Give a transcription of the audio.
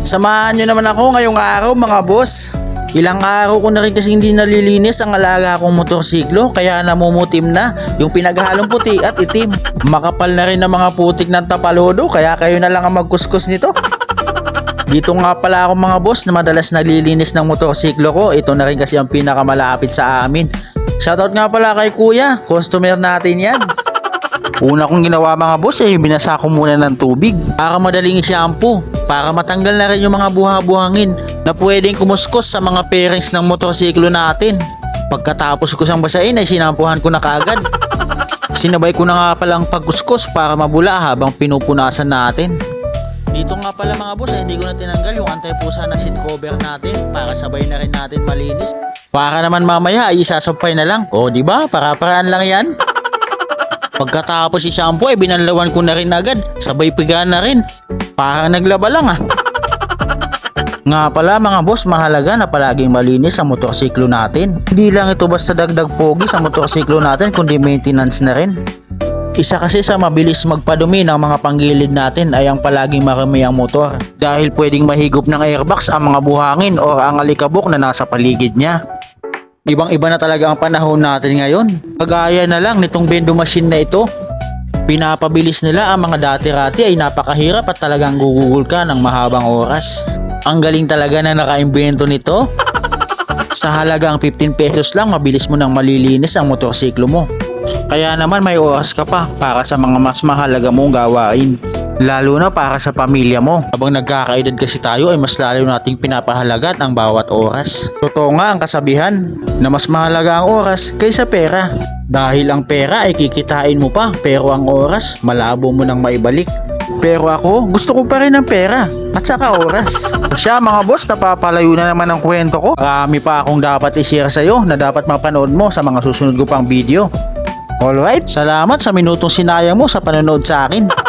Samahan nyo naman ako ngayong araw mga boss. Ilang araw ko na rin kasi hindi nalilinis ang alaga kong motorsiklo kaya namumutim na yung pinaghalong puti at itim. Makapal na rin ang mga putik ng tapalodo kaya kayo na lang ang magkuskus nito. Dito nga pala ako mga boss na madalas nalilinis ng motorsiklo ko. Ito na rin kasi ang pinakamalapit sa amin. Shoutout nga pala kay kuya, customer natin yan. Una kong ginawa mga boss ay binasa ko muna ng tubig para madaling i-shampoo, para matanggal na rin yung mga buha-buhangin na pwedeng kumuskus sa mga fairings ng motorsiklo natin. Pagkatapos ko siyang basain ay sinampuhan ko na kaagad. Sinabay ko na nga palang pagkuskus para mabula habang pinupunasan natin. Dito nga pala mga boss ay hindi ko na tinanggal yung anti-pusa na seat cover natin para sabay na rin natin malinis. Para naman mamaya ay isasampay na lang. O diba? Para-paraan lang yan. Pagkatapos i-shampoo ay binanlawan ko na rin agad. Sabay piga na rin. Parang naglaba lang ah. Nga pala mga boss, mahalaga na palaging malinis ang motorsiklo natin. Hindi lang ito basta dagdag pogi sa motorsiklo natin kundi maintenance na rin. Isa kasi sa mabilis magpadumi ng mga panggilid natin ay ang palaging marami ang motor. Dahil pwedeng mahigop ng airbox ang mga buhangin o ang alikabok na nasa paligid niya. Ibang-iba na talaga ang panahon natin ngayon. Kagaya na lang nitong bendo machine na ito. Pinapabilis nila ang mga dati-rati ay napakahirap at talagang gugugol ka ng mahabang oras. Ang galing talaga na nakaimbento nito. Sa halagang 15 pesos lang mabilis mo nang malilinis ang motorsiklo mo. Kaya naman may oras ka pa para sa mga mas mahalaga mong gawain. Lalo na para sa pamilya mo. Habang nagkakaedad kasi tayo ay mas lalo nating pinapahalagan ang bawat oras. Totoo nga ang kasabihan na mas mahalaga ang oras kaysa pera. Dahil ang pera ay kikitain mo pa pero ang oras malabo mo nang maibalik. Pero ako gusto ko pa rin ng pera at saka oras. Siya mga boss, napapalayo na naman ang kwento ko. Marami pa akong dapat i-share sa'yo na dapat mapanood mo sa mga susunod ko pang video. Alright, salamat sa minutong sinayang mo sa panonood sa akin.